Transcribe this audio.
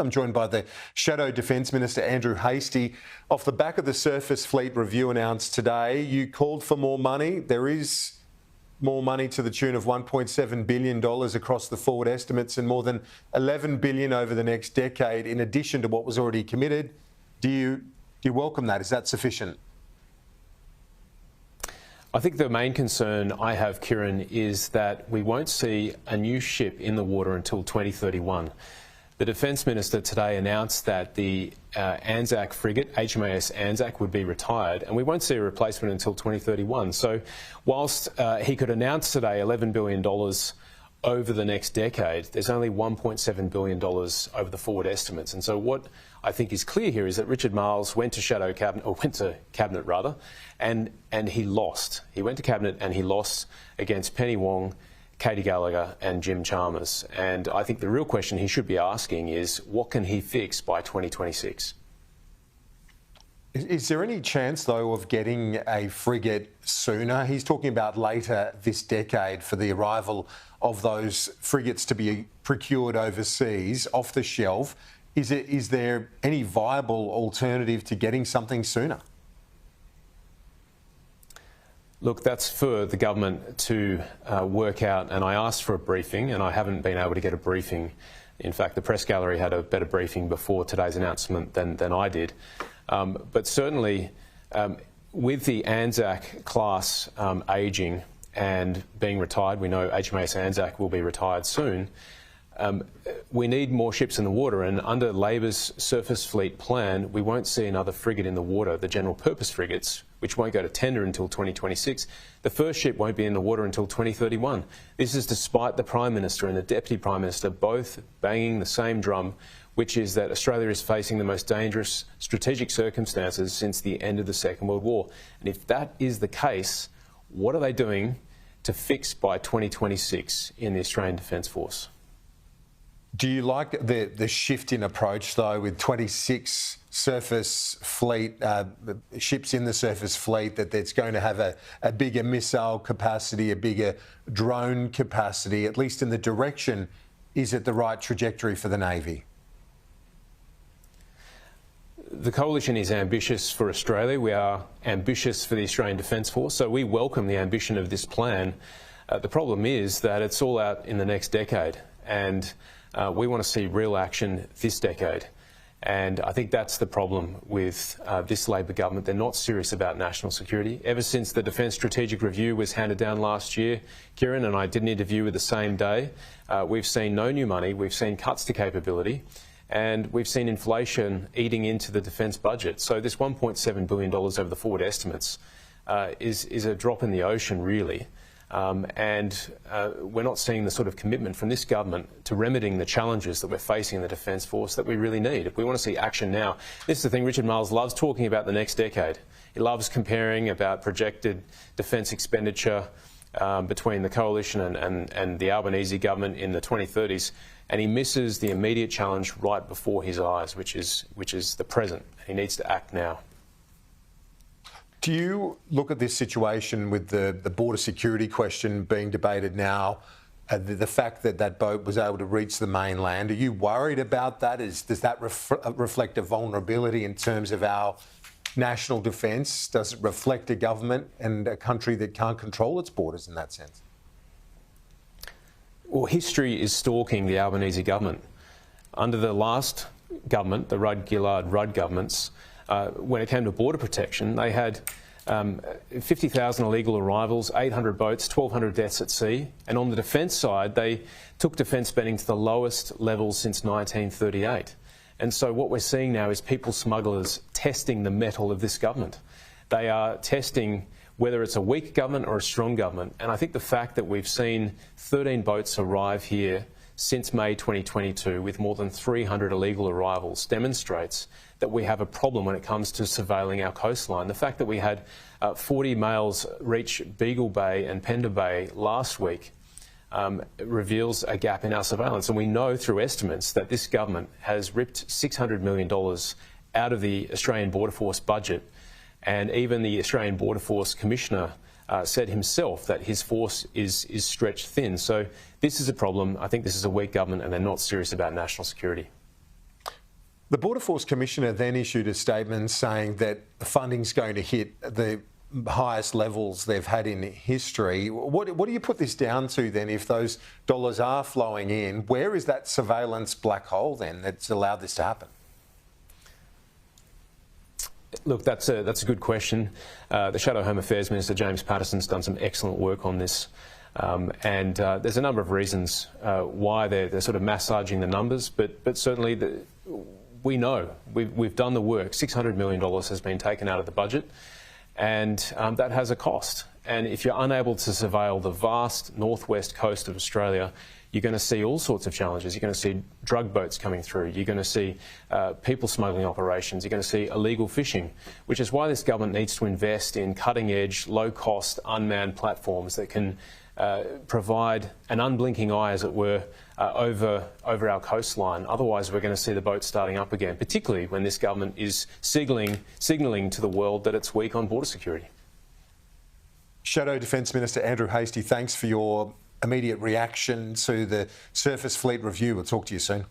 I'm joined by the Shadow Defence Minister Andrew Hastie. Off the back of the Surface Fleet review announced today, you called for more money. There is more money to the tune of $1.7 billion across the forward estimates and more than $11 billion over the next decade, in addition to what was already committed. Do you welcome that? Is that sufficient? I think the main concern I have, Kieran, is that we won't see a new ship in the water until 2031. The Defence Minister today announced that the Anzac frigate, HMAS Anzac, would be retired, and we won't see a replacement until 2031. So whilst he could announce today $11 billion over the next decade, there's only $1.7 billion over the forward estimates. And so what I think is clear here is that Richard Marles went to Cabinet rather, and he lost. He went to Cabinet and he lost against Penny Wong, Katy Gallagher and Jim Chalmers. And I think the real question he should be asking is, what can he fix by 2026? Is there any chance, though, of getting a frigate sooner? He's talking about later this decade for the arrival of those frigates to be procured overseas, off the shelf. Is there any viable alternative to getting something sooner? Look, that's for the government to work out, and I asked for a briefing and I haven't been able to get a briefing. In fact, the press gallery had a better briefing before today's announcement than I did. But certainly, with the Anzac class ageing and being retired, we know HMAS Anzac will be retired soon, we need more ships in the water, and under Labor's surface fleet plan, we won't see another frigate in the water, the general purpose frigates, which won't go to tender until 2026. The first ship won't be in the water until 2031. This is despite the Prime Minister and the Deputy Prime Minister both banging the same drum, which is that Australia is facing the most dangerous strategic circumstances since the end of the Second World War. And if that is the case, what are they doing to fix by 2026 in the Australian Defence Force? Do you like the shift in approach, though, with 26 surface fleet ships in the surface fleet, that it's going to have a bigger missile capacity, a bigger drone capacity? At least in the direction, is it the right trajectory for the Navy? The coalition is ambitious for Australia. We are ambitious for the Australian Defence Force, so we welcome the ambition of this plan. The problem is that it's all out in the next decade, and we want to see real action this decade. And I think that's the problem with this Labor government. They're not serious about national security. Ever since the Defence Strategic Review was handed down last year, Kieran, and I did an interview with the same day, we've seen no new money, we've seen cuts to capability, and we've seen inflation eating into the defence budget. So this $1.7 billion over the forward estimates is a drop in the ocean, really. We're not seeing the sort of commitment from this government to remedying the challenges that we're facing in the Defence Force that we really need. If we want to see action now, this is the thing, Richard Marles loves talking about the next decade. He loves comparing about projected defence expenditure between the coalition and the Albanese government in the 2030s, and he misses the immediate challenge right before his eyes, which is the present. He needs to act now. Do you look at this situation with the border security question being debated now, the fact that that boat was able to reach the mainland? Are you worried about that? Does that reflect a vulnerability in terms of our national defence? Does it reflect a government and a country that can't control its borders in that sense? Well, history is stalking the Albanese government. Under the last government, the Rudd-Gillard-Rudd governments, when it came to border protection, they had 50,000 illegal arrivals, 800 boats, 1,200 deaths at sea. And on the defence side, they took defence spending to the lowest levels since 1938. And so what we're seeing now is people smugglers testing the mettle of this government. They are testing whether it's a weak government or a strong government. And I think the fact that we've seen 13 boats arrive here since May 2022 with more than 300 illegal arrivals demonstrates that we have a problem when it comes to surveilling our coastline. The fact that we had 40 males reach Beagle Bay and Pender Bay last week reveals a gap in our surveillance. And we know through estimates that this government has ripped $600 million out of the Australian Border Force budget. And even the Australian Border Force Commissioner said himself that his force is stretched thin. So this is a problem. I think this is a weak government and they're not serious about national security. The Border Force Commissioner then issued a statement saying that the funding's going to hit the highest levels they've had in history. What do you put this down to then if those dollars are flowing in? Where is that surveillance black hole then that's allowed this to happen? Look, that's a good question. The Shadow Home Affairs Minister, James Patterson's done some excellent work on this. And there's a number of reasons why they're sort of massaging the numbers, but certainly we know, we've done the work. $600 million has been taken out of the budget, and that has a cost. And if you're unable to surveil the vast northwest coast of Australia, you're going to see all sorts of challenges. You're going to see drug boats coming through. You're going to see people smuggling operations. You're going to see illegal fishing, which is why this government needs to invest in cutting-edge, low-cost, unmanned platforms that can provide an unblinking eye, as it were, over our coastline. Otherwise, we're going to see the boats starting up again, particularly when this government is signalling to the world that it's weak on border security. Shadow Defence Minister Andrew Hastie, thanks for your immediate reaction to the Surface Fleet review. We'll talk to you soon.